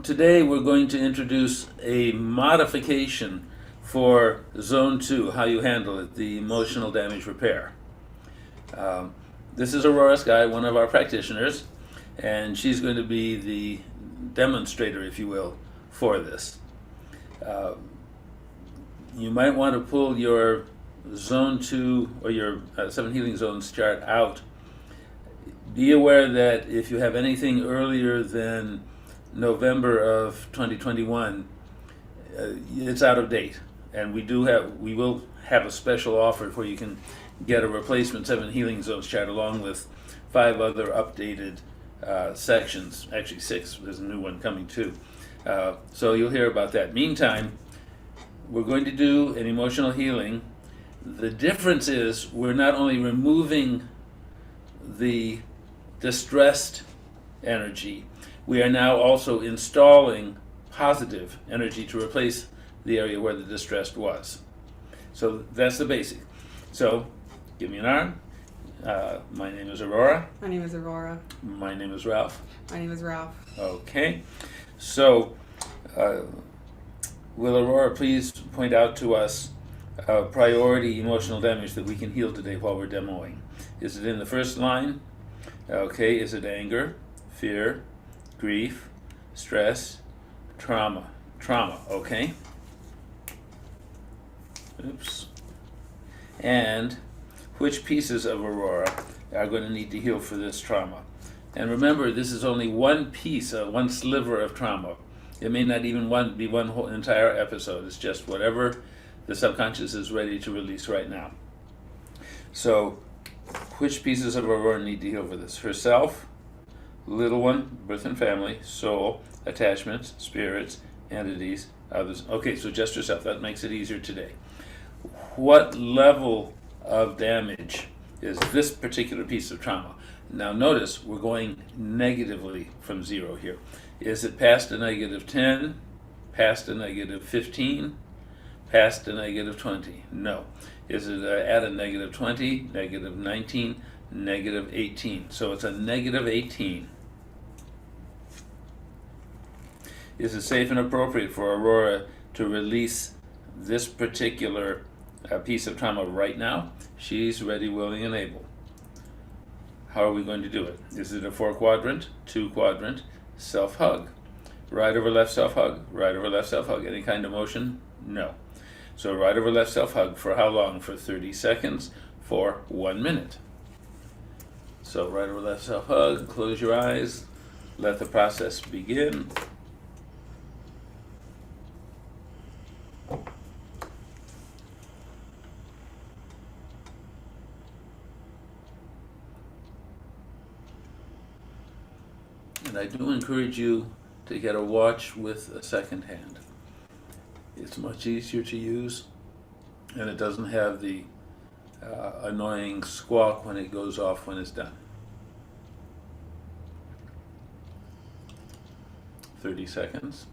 today we're going to introduce a modification for Zone 2, how you handle it, the emotional damage repair. This is Aurora Sky, one of our practitioners, and she's going to be the demonstrator, if you will, for this. You might want to pull your Zone 2 or your 7 Healing Zones chart out. Be aware that if you have anything earlier than November of 2021, it's out of date, and we will have a special offer where you can get a replacement 7 Healing Zones chart along with 5 other updated sections. Actually 6. There's a new one coming too. So you'll hear about that. Meantime, we're going to do an emotional healing. The difference is we're not only removing the distressed energy, we are now also installing positive energy to replace the area where the distressed was. So that's the basic. So give me an arm. My name is Aurora. My name is Aurora. My name is Ralph. My name is Ralph. Okay. So will Aurora please point out to us priority emotional damage that we can heal today while we're demoing? Is it in the first line? Okay. Is it anger, fear, grief, stress, trauma? Okay. Oops. And which pieces of Aurora are going to need to heal for this trauma? And remember, this is only one piece, one sliver of trauma. It may not even be one whole entire episode. It's just whatever the subconscious is ready to release right now. So, which pieces of Aurora need to heal for this? Herself, little one, birth and family, soul, attachments, spirits, entities, others. Okay, so just herself. That makes it easier today. What level of damage is this particular piece of trauma? Now notice we're going negatively from 0 here. Is it past a -10, past a -15, past a -20? No. Is it at a -20, -19, -18? So it's a -18. Is it safe and appropriate for Aurora to release this particular piece of trauma right now? She's ready, willing, and able. How are we going to do it? Is it a 4-quadrant, 2-quadrant, self-hug? Right over left self-hug, right over left self-hug. Any kind of motion? No. So right over left self-hug for how long? For 30 seconds, for 1 minute. So right over left self-hug, close your eyes, let the process begin. And I do encourage you to get a watch with a second hand. It's much easier to use, and it doesn't have the annoying squawk when it goes off when it's done. 30 seconds.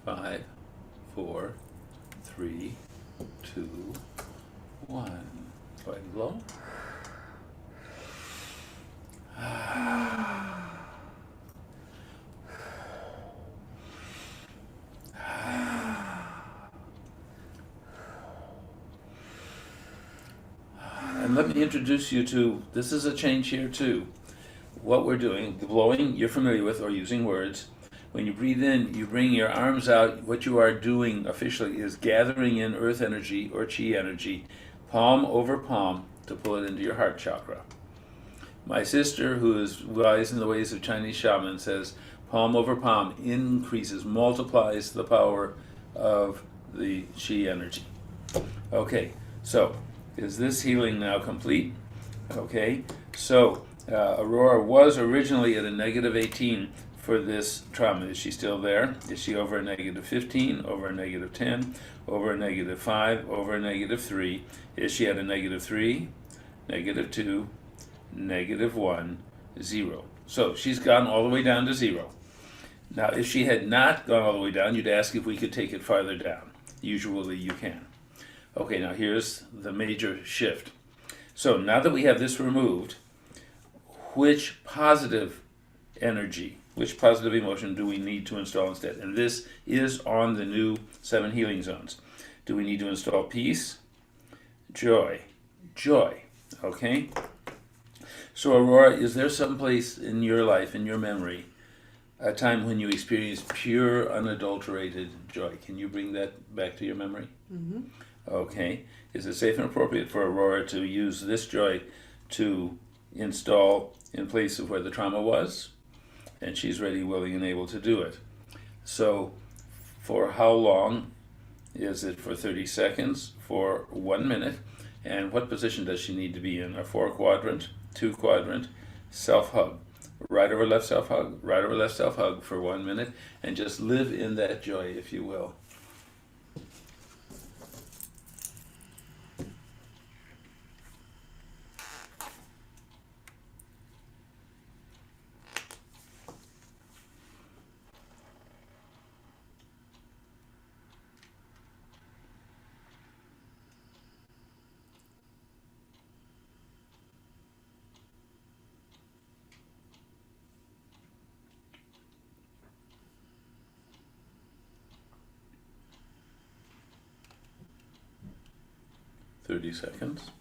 Five, 4, 3, 2, 1. Go ahead and blow. And let me introduce you to, this is a change here too. What we're doing, the blowing you're familiar with, or using words. When you breathe in, you bring your arms out. What you are doing officially is gathering in earth energy or chi energy, palm over palm, to pull it into your heart chakra. My sister, who is wise in the ways of Chinese shaman, says palm over palm increases, multiplies the power of the chi energy. Okay, so is this healing now complete? Okay, so Aurora was originally at a -18 for this trauma. Is she still there? Is she over a -15, over a -10, over a -5, over a -3? Is she at a -3, -2, -1, 0? So she's gone all the way down to 0. Now, if she had not gone all the way down, you'd ask if we could take it farther down. Usually you can. Okay, now here's the major shift. So now that we have this removed, which positive energy, which positive emotion do we need to install instead? And this is on the new 7 healing zones. Do we need to install peace? Joy. Joy. Okay? So Aurora, is there some place in your life, in your memory, a time when you experienced pure, unadulterated joy? Can you bring that back to your memory? Mm-hmm. Okay. Is it safe and appropriate for Aurora to use this joy to install in place of where the trauma was? And she's ready, willing, and able to do it. So for how long? Is it for 30 seconds? For 1 minute? And what position does she need to be in? A 4-quadrant, 2-quadrant, self-hug. Right over left self-hug, right over left self-hug for 1 minute, and just live in that joy, if you will. Thirty seconds.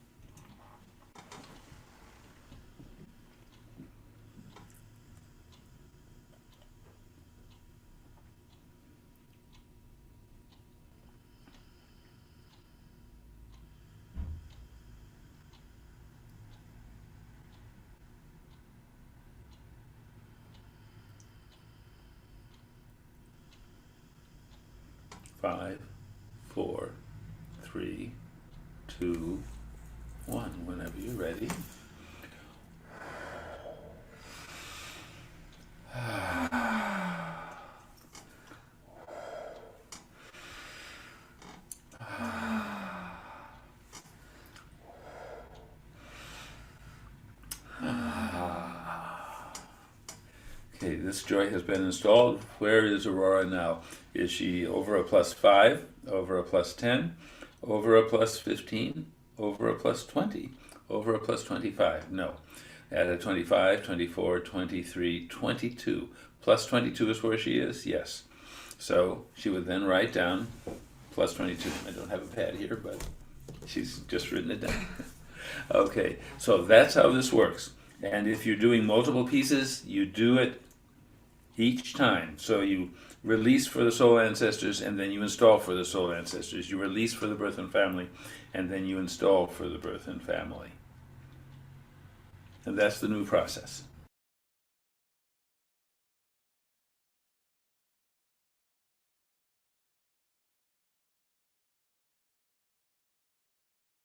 Five, 4, 3, 2, 1. Whenever you're ready. Okay, this joy has been installed. Where is Aurora now? Is she over a +5, over a +10, over a +15, over a +20, over a +25? No. At a 25, 24, 23, 22. +22 is where she is? Yes. So she would then write down +22. I don't have a pad here, but she's just written it down. Okay, so that's how this works. And if you're doing multiple pieces, you do it each time. So you release for the soul ancestors, and then you install for the soul ancestors. You release for the birth and family, and then you install for the birth and family. And that's the new process.